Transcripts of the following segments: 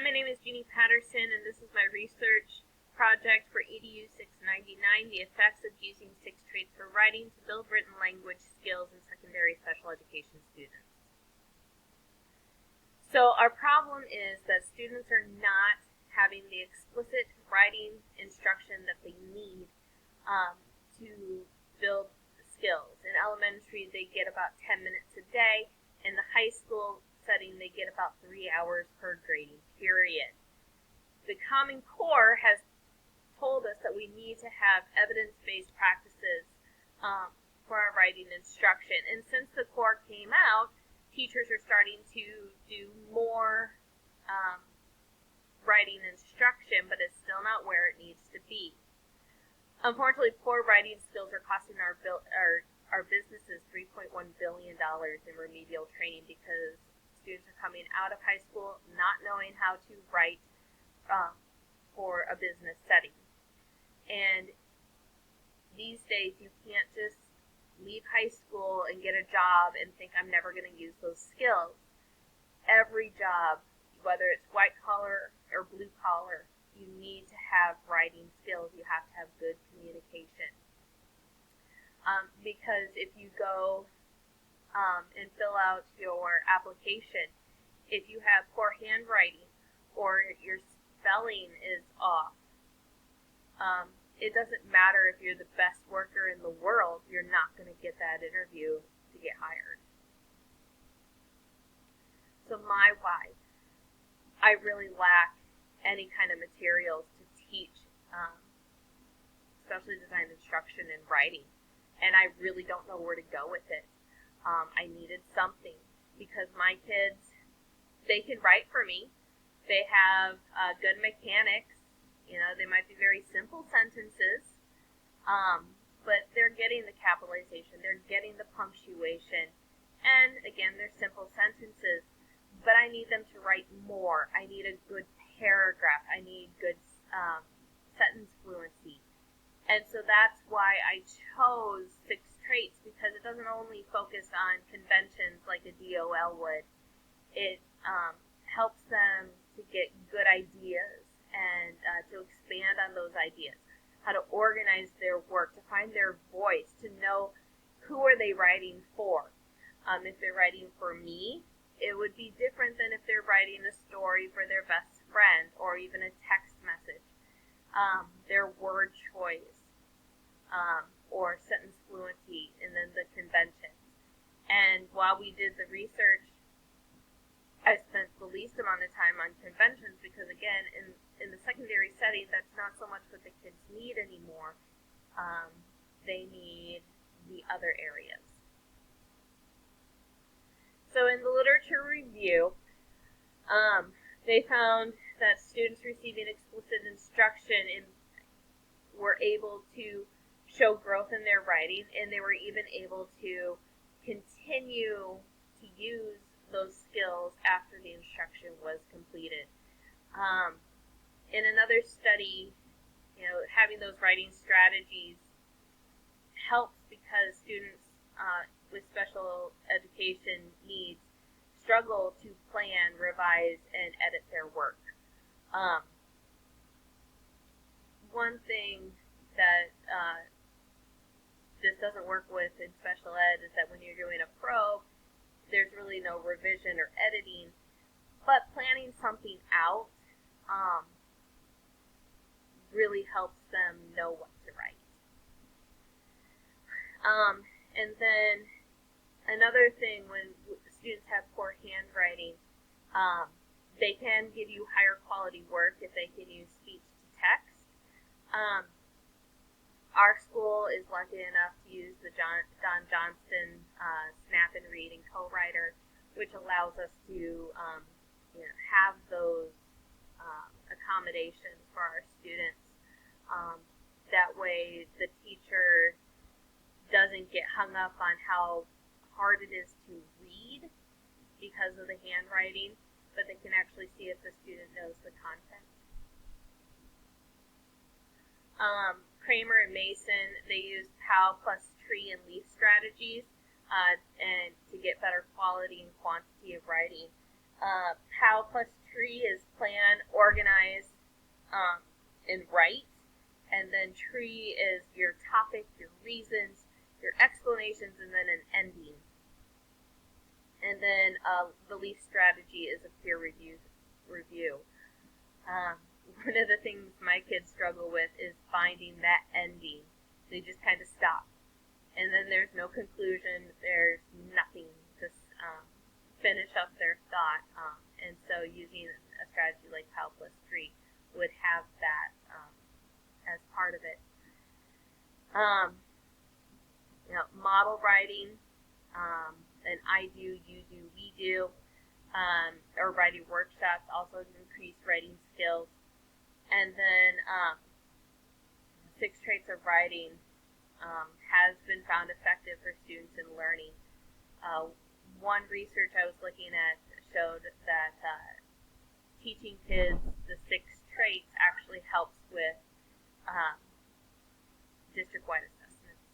my name is Jeannie Patterson, and this is my research project for EDU699, the effects of using 6 traits for writing to build written language skills in secondary special education students. So our problem is that students are not having the explicit writing instruction that they need to build skills. In elementary, they get about 10 minutes a day. In the high school setting, they get about 3 hours per grading period. The Common Core has told us that we need to have evidence-based practices for our writing instruction. And since the core came out, teachers are starting to do more writing instruction, but it's still not where it needs to be. Unfortunately, poor writing skills are costing our businesses $3.1 billion in remedial training because students are coming out of high school not knowing how to write for a business setting. And these days, you can't just leave high school and get a job and think, I'm never going to use those skills. Every job, whether it's white collar or blue collar, you need to have writing skills. You have to have good communication. Because if you go and fill out your application, if you have poor handwriting or your spelling is off, it doesn't matter if you're the best worker in the world, you're not going to get that interview to get hired. So my why, I really lack any kind of materials to teach especially design instruction and writing, and I really don't know where to go with it. I needed something because my kids, they can write for me. They have good mechanics. You know, they might be very simple sentences, but they're getting the capitalization. They're getting the punctuation. And again, they're simple sentences, but I need them to write more. I need a good paragraph. I need good sentence fluency. And so that's why I chose 6 traits, because it doesn't only focus on conventions like a DOL would. It helps them to get good ideas and to expand on those ideas, how to organize their work, to find their voice, to know who are they writing for. If they're writing for me, it would be different than if they're writing a story for their best friend or even a text message. Their word choice, or sentence fluency, and then the conventions. And while we did the research, I spent the least amount of time on conventions because, again, in the secondary setting, that's not so much what the kids need anymore. They need the other areas. So in the literature review, they found that students receiving explicit instruction were able to show growth in their writing, and they were even able to continue to use those skills after the instruction was completed. In another study, having those writing strategies helps because students with special education needs struggle to plan, revise, and edit their work. One thing that this doesn't work with in special ed is that when you're doing a probe, there's really no revision or editing, but planning something out really helps them know what to write. And then another thing, when students have poor handwriting, they can give you higher quality work if they can use speech to text. Our school is lucky enough to use the Don Johnston Snap and Read and Co-Writer, which allows us to have those accommodations for our students. That way the teacher doesn't get hung up on how hard it is to read because of the handwriting, but they can actually see if the student knows the content. Kramer and Mason, they used POW plus tree and leaf strategies and to get better quality and quantity of writing. POW plus tree is plan, organize, and write. And then tree is your topic, your reasons, your explanations, and then an ending. And then the leaf strategy is a peer review. One of the things my kids struggle with is finding that ending. They just kind of stop. And then there's no conclusion. There's nothing to finish up their thought. And so using a strategy like Pile plus Tree would have that as part of it. Model writing, and I do, you do, we do, or writing workshops also increase writing skills. And then 6 traits of writing has been found effective for students in learning. One research I was looking at showed that teaching kids the 6 traits actually helps with district-wide assessments,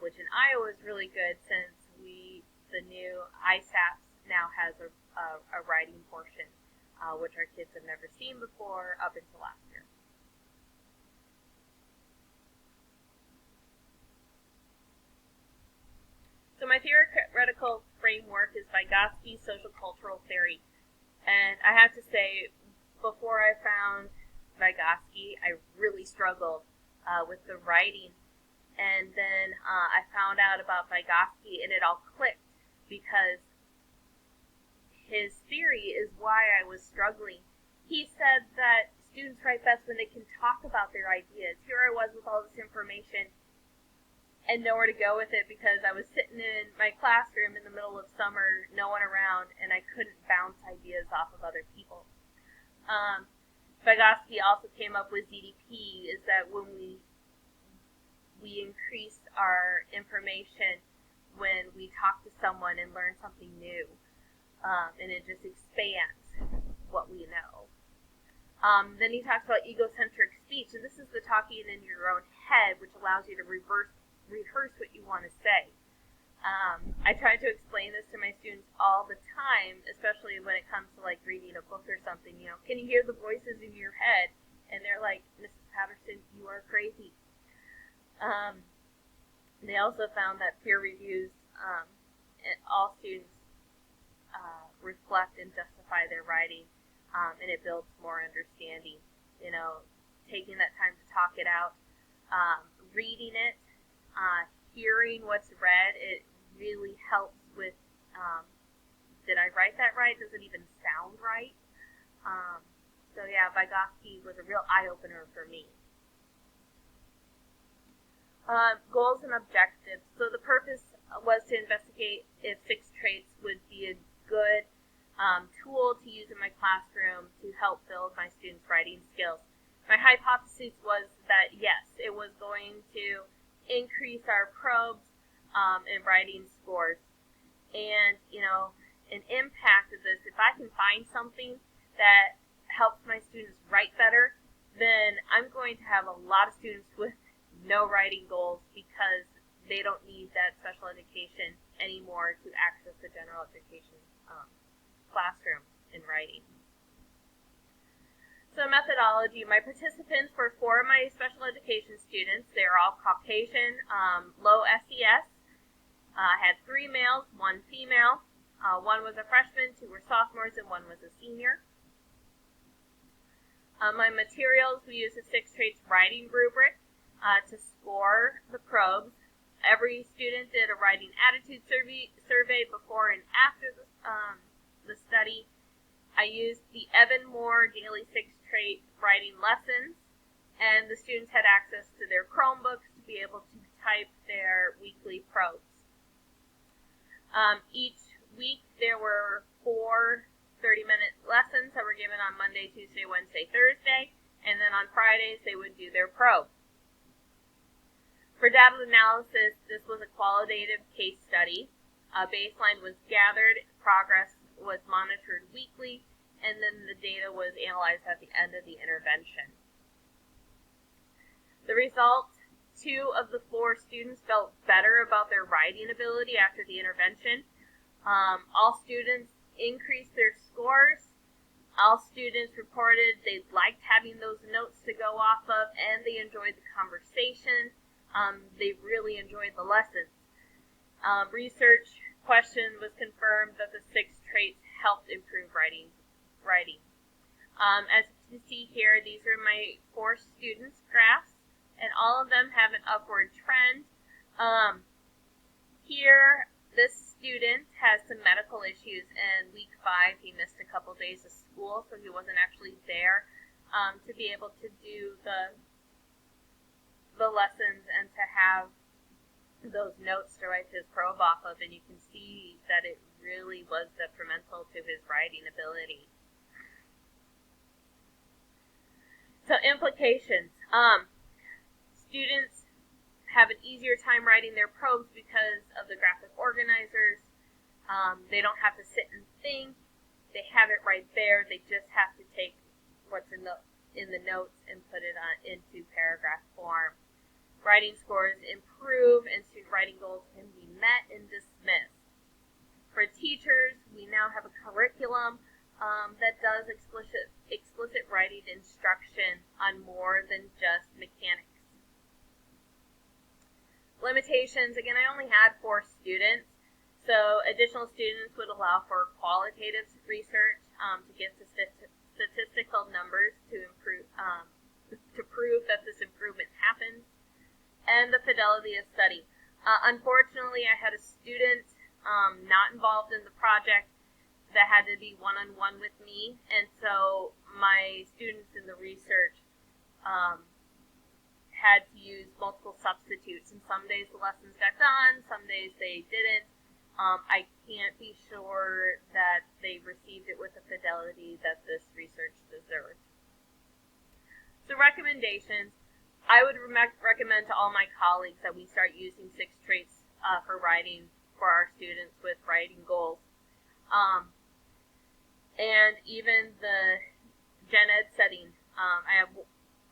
which in Iowa is really good since the new ISAPS now has a writing portion, which our kids have never seen before up until last year. So my theoretical framework is Vygotsky's social cultural theory. And I have to say, before I found Vygotsky, I really struggled with the writing. And then I found out about Vygotsky, and it all clicked because his theory is why I was struggling. He said that students write best when they can talk about their ideas. Here I was with all this information and nowhere to go with it because I was sitting in my classroom in the middle of summer, no one around, and I couldn't bounce ideas off of other people. Vygotsky also came up with ZDP, is that when we increase our information when we talk to someone and learn something new, and it just expands what we know. Then he talks about egocentric speech, and this is the talking in your own head, which allows you to rehearse what you want to say. I try to explain this to my students all the time, especially when it comes to like reading a book or something. Can you hear the voices in your head? And they're like, Mrs. Patterson, you are crazy. They also found that peer reviews, all students reflect and justify their writing, and it builds more understanding. Taking that time to talk it out, reading it, hearing what's read, it really helps with, did I write that right? Does it even sound right? So yeah, Vygotsky was a real eye-opener for me. Goals and objectives. So the purpose was to investigate if 6 traits would be a good tool to use in my classroom to help build my students' writing skills. My hypothesis was that yes, it was going to increase our probes and writing scores. And, an impact of this, if I can find something that helps my students write better, then I'm going to have a lot of students with no writing goals because they don't need that special education anymore to access the general education classroom in writing. So methodology, my participants were 4 of my special education students. They're all Caucasian, low SES. I had 3 males, 1 female. 1 was a freshman, 2 were sophomores, and 1 was a senior. My materials, we used a 6 traits writing rubric to score the probes. Every student did a writing attitude survey before and after the study. I used the Evan Moore Daily 6 Trait Writing Lessons, and the students had access to their Chromebooks to be able to type their weekly probes. Each week there were 4 30-minute lessons that were given on Monday, Tuesday, Wednesday, Thursday, and then on Fridays they would do their probe. For data analysis, this was a qualitative case study. A baseline was gathered, progress was monitored weekly, and then the data was analyzed at the end of the intervention. The result, 2 of the 4 students felt better about their writing ability after the intervention. All students increased their scores, All students reported they liked having those notes to go off of, and they enjoyed the conversation. They really enjoyed the lessons. Research question was confirmed that the 6 traits helped improve writing. As you can see here, these are my 4 students' graphs, and all of them have an upward trend. Here, this student has some medical issues, and week 5 he missed a couple days of school, so he wasn't actually there to be able to do the lessons and to have those notes to write his probe off of, and you can see that it really was detrimental to his writing ability. So implications. Students have an easier time writing their probes because of the graphic organizers. They don't have to sit and think. They have it right there. They just have to take what's in the notes and put it into paragraph form. Writing scores improve, and student writing goals can be met and dismissed. For teachers, we now have a curriculum that does explicit writing instruction on more than just mechanics. Limitations, again, I only had 4 students, so additional students would allow for qualitative research to get statistical numbers to improve, to prove that this improvement happens, and the fidelity of study. Unfortunately, I had a student not involved in the project that had to be one-on-one with me, and so my students in the research had to use multiple substitutes, and some days the lessons got done, some days they didn't. I can't be sure that they received it with the fidelity that this research deserved. So recommendations, I would recommend to all my colleagues that we start using 6 traits for writing for our students with writing goals. And even the gen ed setting,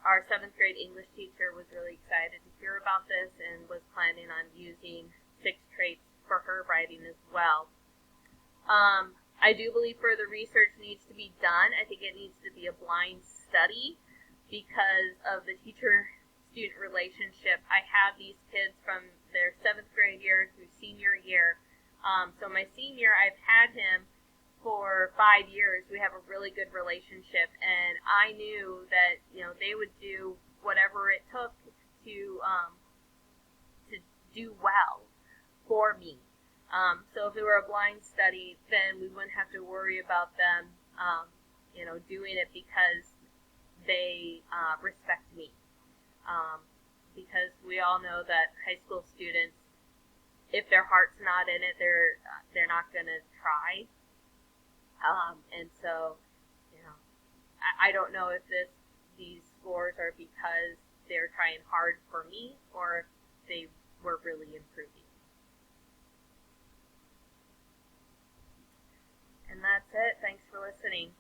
our 7th grade English teacher was really excited to hear about this and was planning on using 6 traits for her writing as well. I do believe further research needs to be done. I think it needs to be a blind study because of the teacher-student relationship. I have these kids from their 7th grade year through senior year. So my senior, I've had him for 5 years. We have a really good relationship, and I knew that they would do whatever it took to do well for me. So if it were a blind study, then we wouldn't have to worry about them, doing it because they respect me. Because we all know that high school students, if their heart's not in it, they're not going to try. And so, I don't know if these scores are because they're trying hard for me or if they were really improving. And that's it. Thanks for listening.